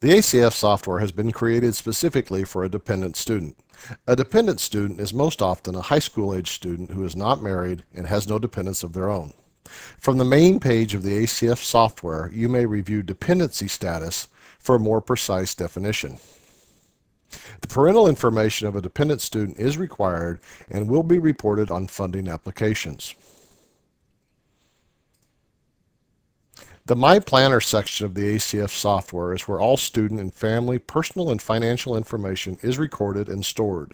The ACF software has been created specifically for a dependent student. A dependent student is most often a high school age student who is not married and has no dependents of their own. From the main page of the ACF software, you may review dependency status for a more precise definition. The parental information of a dependent student is required and will be reported on funding applications. The My Planner section of the ACF software is where all student and family personal and financial information is recorded and stored.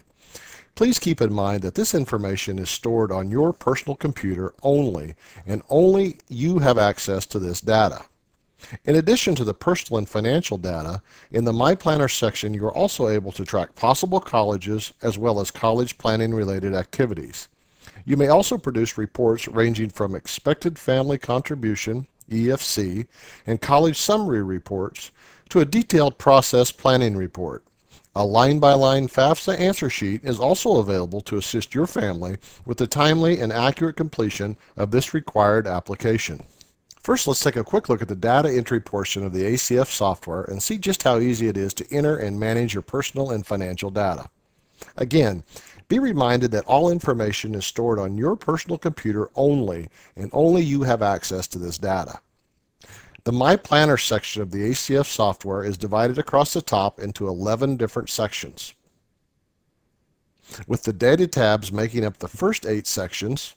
Please keep in mind that this information is stored on your personal computer only, and only you have access to this data. In addition to the personal and financial data, in the My Planner section you are also able to track possible colleges as well as college planning related activities. You may also produce reports ranging from expected family contribution, EFC, and college summary reports to a detailed process planning report. A line-by-line FAFSA answer sheet is also available to assist your family with the timely and accurate completion of this required application. First, let's take a quick look at the data entry portion of the ACF software and see just how easy it is to enter and manage your personal and financial data. Again, be reminded that all information is stored on your personal computer only, and only you have access to this data. The My Planner section of the ACF software is divided across the top into 11 different sections, with the data tabs making up the first 8 sections,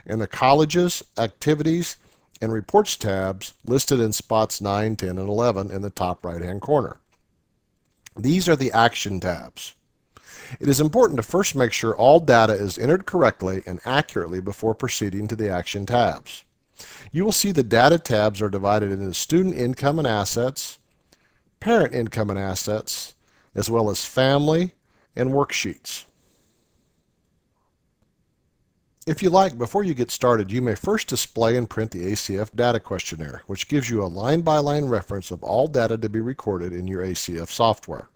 and the colleges, activities, and reports tabs listed in spots 9, 10, and 11 in the top right-hand corner. These are the action tabs. It is important to first make sure all data is entered correctly and accurately before proceeding to the action tabs. You will see the data tabs are divided into student income and assets, parent income and assets, as well as family and worksheets. If you like, before you get started, you may first display and print the ACF data questionnaire, which gives you a line-by-line reference of all data to be recorded in your ACF software.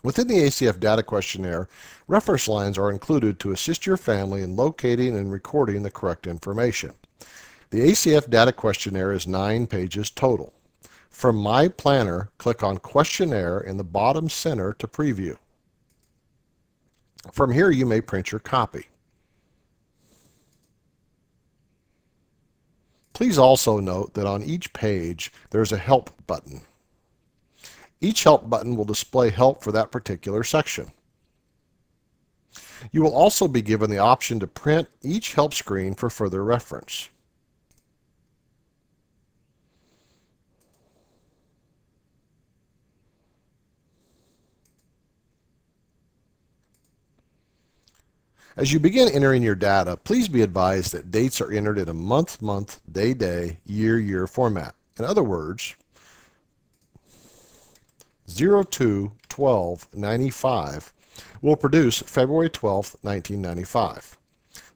Within the ACF data questionnaire, reference lines are included to assist your family in locating and recording the correct information. The ACF data questionnaire is 9 pages total. From My Planner, click on Questionnaire in the bottom center to preview. From here, you may print your copy. Please also note that on each page there's a Help button. Each Help button will display help for that particular section. You will also be given the option to print each help screen for further reference. As you begin entering your data, please be advised that dates are entered in a month, day, year format. In other words, 02/12/95 will produce February 12, 1995.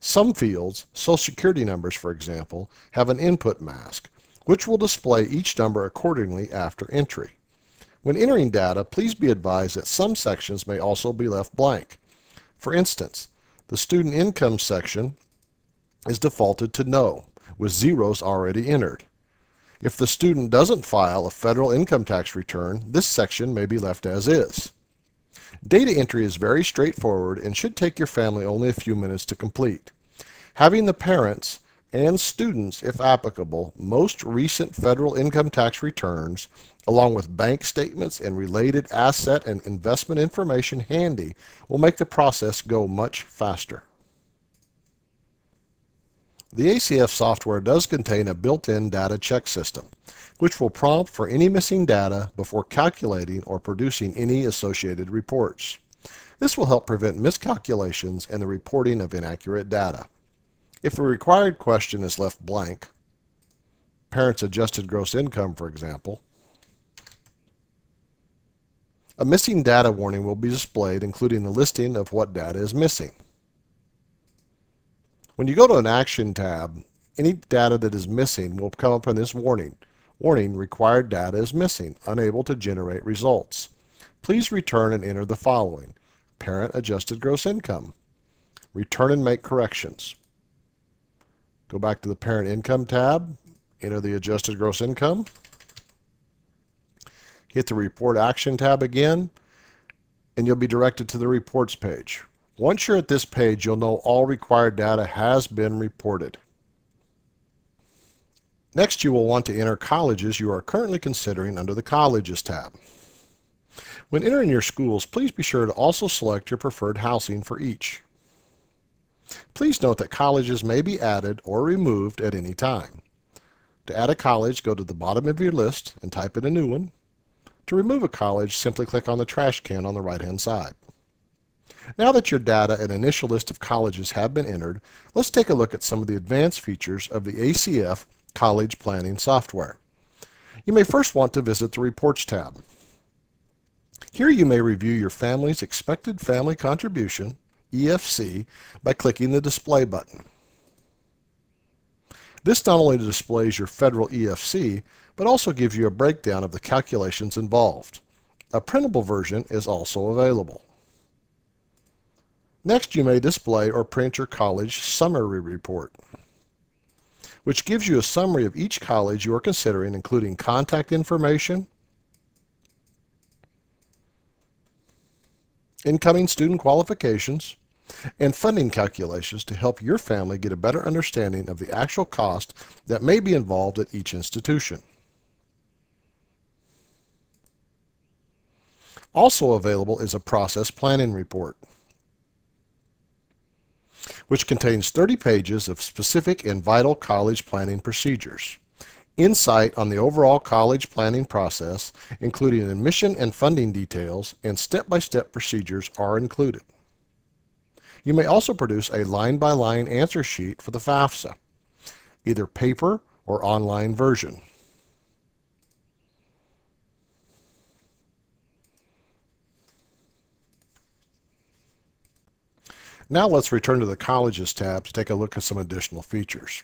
Some fields, Social Security numbers for example, have an input mask, which will display each number accordingly after entry. When entering data, please be advised that some sections may also be left blank. For instance, the student income section is defaulted to no, with zeros already entered. If the student doesn't file a federal income tax return, this section may be left as is. Data entry is very straightforward and should take your family only a few minutes to complete. Having the parents and students, if applicable, most recent federal income tax returns, along with bank statements and related asset and investment information handy, will make the process go much faster. The ACF software does contain a built-in data check system, which will prompt for any missing data before calculating or producing any associated reports. This will help prevent miscalculations and the reporting of inaccurate data. If a required question is left blank, parents' adjusted gross income, for example, a missing data warning will be displayed, including the listing of what data is missing. When you go to an Action tab, any data that is missing will come up in this warning. Warning, required data is missing, unable to generate results. Please return and enter the following: parent adjusted gross income. Return and make corrections. Go back to the Parent Income tab, enter the adjusted gross income, Hit the Report Action tab again, and you'll be directed to the Reports page. Once you're at this page, you'll know all required data has been reported. Next, you will want to enter colleges you are currently considering under the Colleges tab. When entering your schools, please be sure to also select your preferred housing for each. Please note that colleges may be added or removed at any time. To add a college, go to the bottom of your list and type in a new one. To remove a college, simply click on the trash can on the right-hand side. Now that your data and initial list of colleges have been entered, let's take a look at some of the advanced features of the ACF College Planning software. You may first want to visit the Reports tab. Here you may review your family's expected family contribution, EFC, by clicking the Display button. This not only displays your federal EFC, but also gives you a breakdown of the calculations involved. A printable version is also available. Next, you may display or print your college summary report, which gives you a summary of each college you are considering, including contact information, incoming student qualifications, and funding calculations to help your family get a better understanding of the actual cost that may be involved at each institution. Also available is a process planning report, which contains 30 pages of specific and vital college planning procedures. Insight on the overall college planning process, including admission and funding details and step-by-step procedures, are included. You may also produce a line-by-line answer sheet for the FAFSA, either paper or online version. Now let's return to the Colleges tab to take a look at some additional features.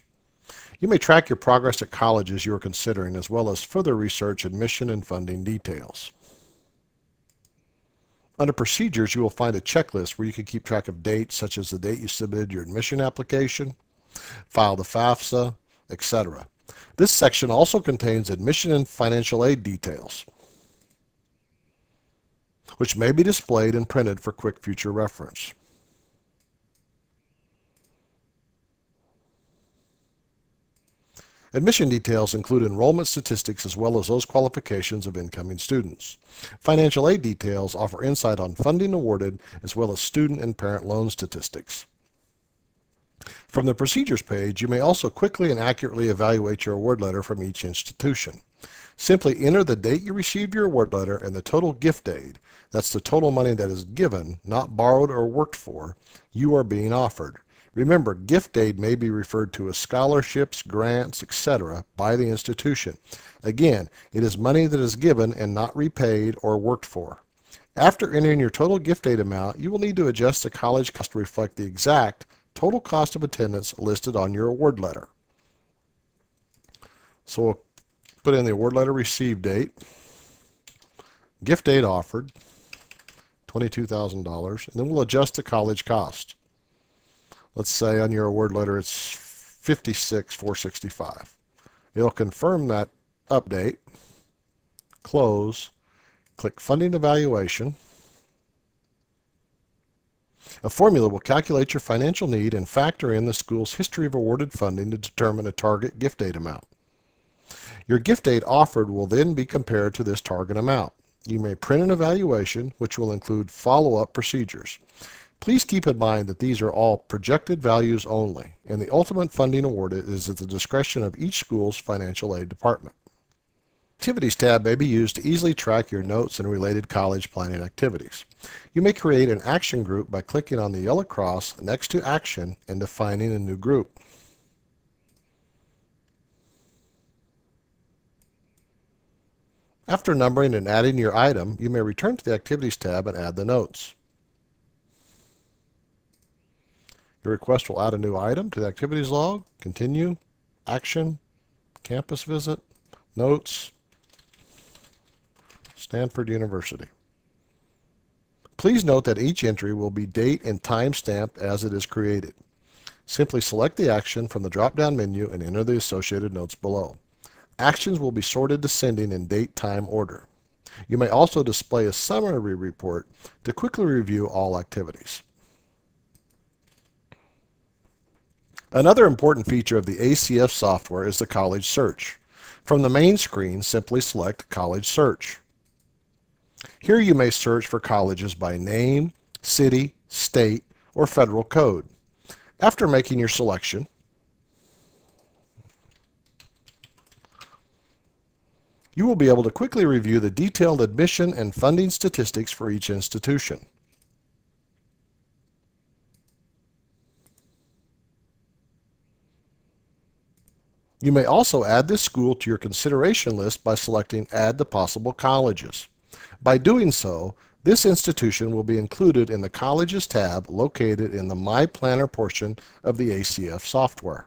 You may track your progress at colleges you are considering, as well as further research admission and funding details. Under Procedures, you will find a checklist where you can keep track of dates, such as the date you submitted your admission application, filed the FAFSA, etc. This section also contains admission and financial aid details, which may be displayed and printed for quick future reference. Admission details include enrollment statistics as well as those qualifications of incoming students. Financial aid details offer insight on funding awarded as well as student and parent loan statistics. From the Procedures page, you may also quickly and accurately evaluate your award letter from each institution. Simply enter the date you received your award letter and the total gift aid, that's the total money that is given, not borrowed or worked for, you are being offered. Remember, gift aid may be referred to as scholarships, grants, etc. by the institution. Again, it is money that is given and not repaid or worked for. After entering your total gift aid amount, you will need to adjust the college cost to reflect the exact total cost of attendance listed on your award letter. So we'll put in the award letter received date, gift aid offered, $22,000, and then we'll adjust the college cost. Let's say on your award letter it's $56,465. It'll confirm that update, close, click Funding Evaluation. A formula will calculate your financial need and factor in the school's history of awarded funding to determine a target gift aid amount. Your gift aid offered will then be compared to this target amount. You may print an evaluation, which will include follow-up procedures. Please keep in mind that these are all projected values only, and the ultimate funding awarded is at the discretion of each school's financial aid department. Activities tab may be used to easily track your notes and related college planning activities. You may create an action group by clicking on the yellow cross next to Action and defining a new group. After numbering and adding your item, you may return to the Activities tab and add the notes. Your request will add a new item to the activities log, continue, action, campus visit, notes, Stanford University. Please note that each entry will be date and time stamped as it is created. Simply select the action from the drop-down menu and enter the associated notes below. Actions will be sorted descending in date-time order. You may also display a summary report to quickly review all activities. Another important feature of the ACF software is the college search. From the main screen, simply select College Search. Here you may search for colleges by name, city, state, or federal code. After making your selection, you will be able to quickly review the detailed admission and funding statistics for each institution. You may also add this school to your consideration list by selecting Add to Possible Colleges. By doing so, this institution will be included in the Colleges tab located in the My Planner portion of the ACF software.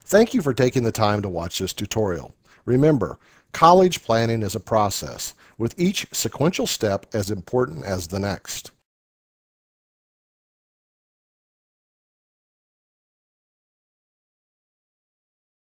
Thank you for taking the time to watch this tutorial. Remember, college planning is a process, with each sequential step as important as the next.